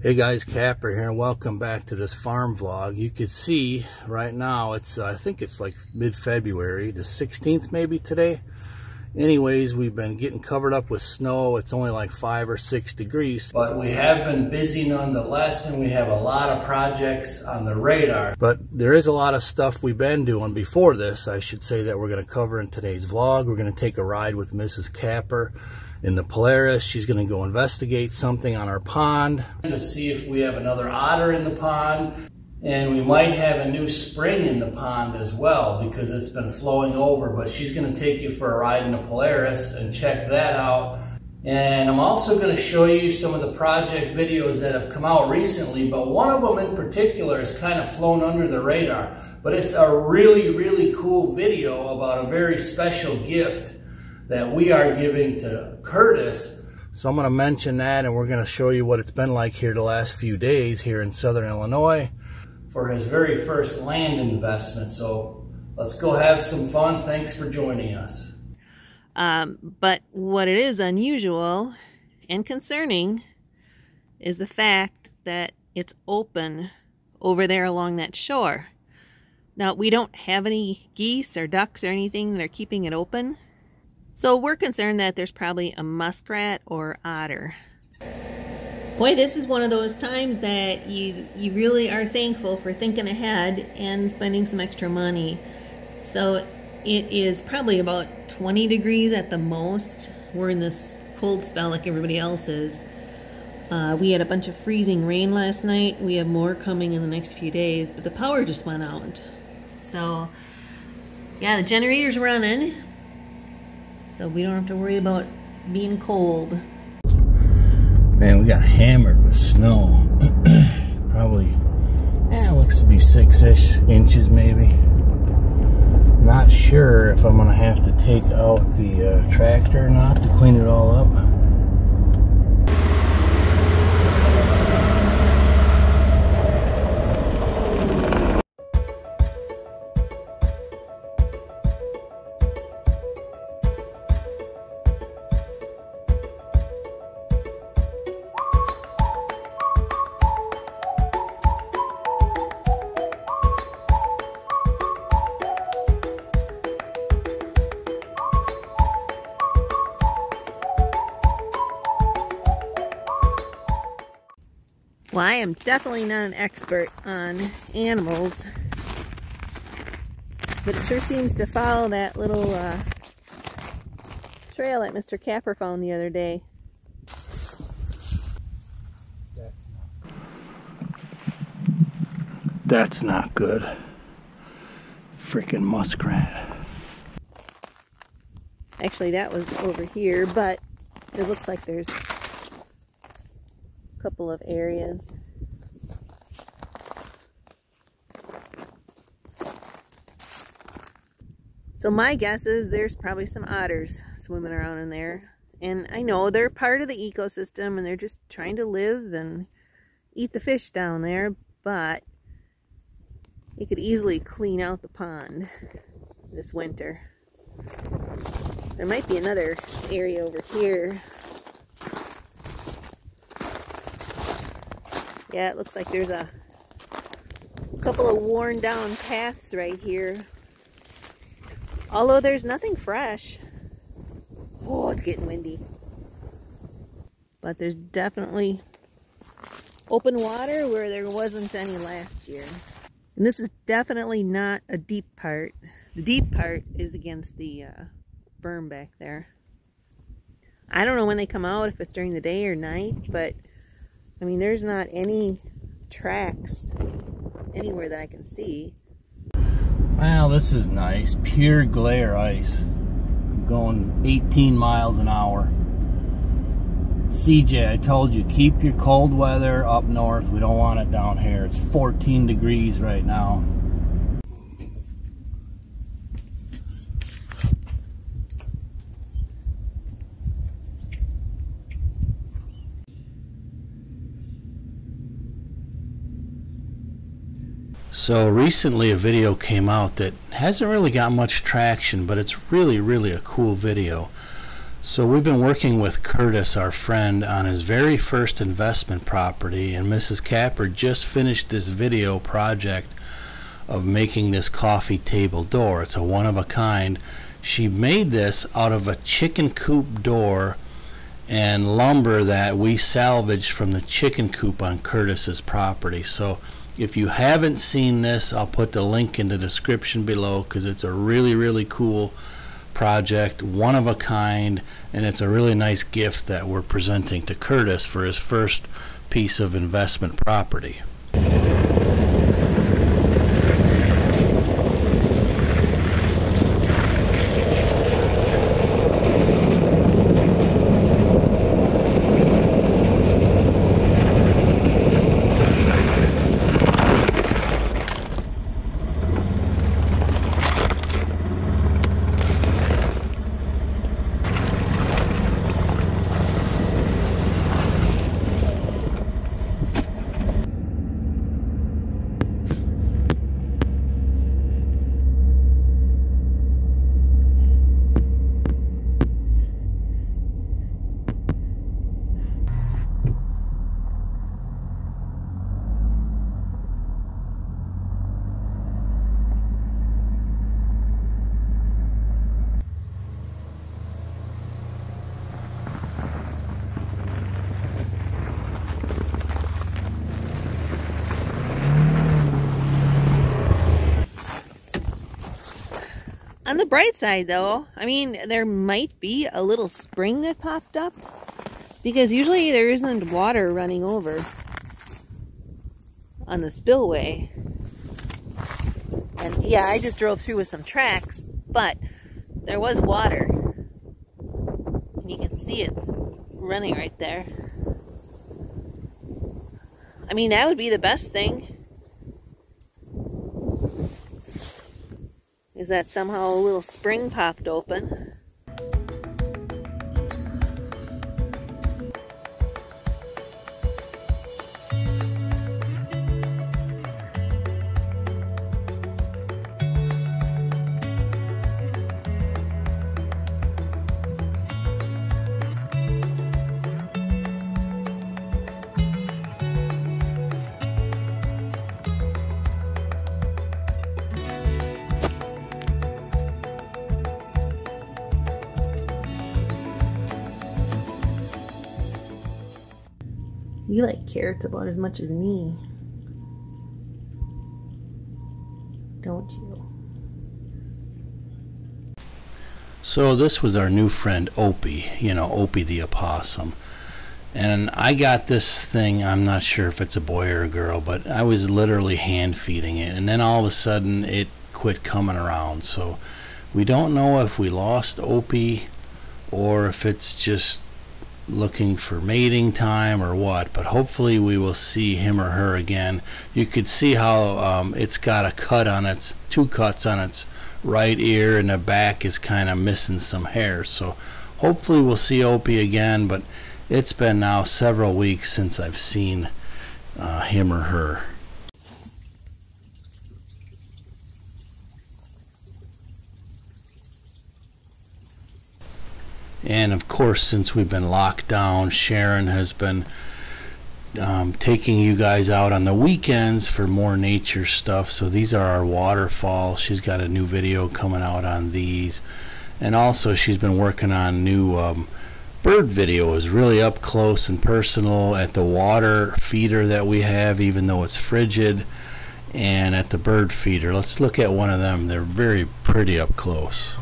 Hey guys, Kapper here, and welcome back to this farm vlog. You can see right now it's I think it's like mid-February, the 16th maybe today. Anyways, we've been getting covered up with snow. It's only like 5 or 6 degrees, but we have been busy nonetheless, and we have a lot of projects on the radar. But there is a lot of stuff we've been doing before this, I should say, that we're going to cover in today's vlog. We're going to take a ride with Mrs. Kapper in the Polaris. She's going to go investigate something on our pond to see if we have another otter in the pond, and we might have a new spring in the pond as well because it's been flowing over. But she's going to take you for a ride in the Polaris and check that out. And I'm also going to show you some of the project videos that have come out recently, but one of them in particular has kind of flown under the radar, but it's a really cool video about a very special gift that we are giving to Curtis. So I'm going to mention that, and we're going to show you what it's been like here the last few days here in Southern Illinois for his very first land investment. So let's go have some fun. Thanks for joining us. But what it is unusual and concerning is the fact that it's open over there along that shore. Now, we don't have any geese or ducks or anything that are keeping it open. So we're concerned that there's probably a muskrat or otter. Boy, this is one of those times that you really are thankful for thinking ahead and spending some extra money. So it is probably about 20 degrees at the most. We're in this cold spell like everybody else is. We had a bunch of freezing rain last night. We have more coming in the next few days, but the power just went out. So yeah, the generator's running, so we don't have to worry about being cold. Man, we got hammered with snow. Probably, it looks to be 6-ish inches maybe. Not sure if I'm gonna have to take out the tractor or not to clean it all up. Well, I am definitely not an expert on animals, but it sure seems to follow that little trail that Mr. Kapper found the other day. That's not good. Freaking muskrat. Actually, that was over here, but it looks like there's couple of areas. So my guess is there's probably some otters swimming around in there. And I know they're part of the ecosystem and they're just trying to live and eat the fish down there, but they could easily clean out the pond this winter. There might be another area over here. Yeah, it looks like there's a couple of worn down paths right here. Although there's nothing fresh. Oh, it's getting windy. But there's definitely open water where there wasn't any last year. And this is definitely not a deep part. The deep part is against the berm back there. I don't know when they come out, if it's during the day or night, but I mean, there's not any tracks anywhere that I can see. Well, this is nice. Pure glare ice. I'm going 18 miles an hour. CJ, I told you, keep your cold weather up north. We don't want it down here. It's 14 degrees right now. So recently a video came out that hasn't really got much traction, but it's really a cool video. So we've been working with Curtis, our friend, on his very first investment property, and Mrs. Kapper just finished this video project of making this coffee table door. It's a one-of-a-kind. She made this out of a chicken coop door and lumber that we salvaged from the chicken coop on Curtis's property. So if you haven't seen this, I'll put the link in the description below, because it's a really cool project, one of a kind, and it's a really nice gift that we're presenting to Curtis for his first piece of investment property. On the bright side, though, I mean, there might be a little spring that popped up, because usually there isn't water running over on the spillway. And yeah, I just drove through with some tracks, but there was water. And you can see it running right there. I mean, that would be the best thing. Is that somehow a little spring popped open. You like carrots about as much as me, don't you? So this was our new friend Opie, you know, Opie the opossum. And I got this thing, I'm not sure if it's a boy or a girl, but I was literally hand feeding it, and then all of a sudden it quit coming around. So we don't know if we lost Opie or if it's just looking for mating time or what, but hopefully we will see him or her again. You could see how it's got a cut on its, two cuts on its right ear, and the back is kind of missing some hair. So hopefully we'll see Opie again, but it's been now several weeks since I've seen him or her. And of course, since we've been locked down, Sharon has been taking you guys out on the weekends for more nature stuff. So these are our waterfalls. She's got a new video coming out on these, and also she's been working on new bird videos, really up close and personal at the water feeder that we have, even though it's frigid, and at the bird feeder. Let's look at one of them. They're very pretty up close.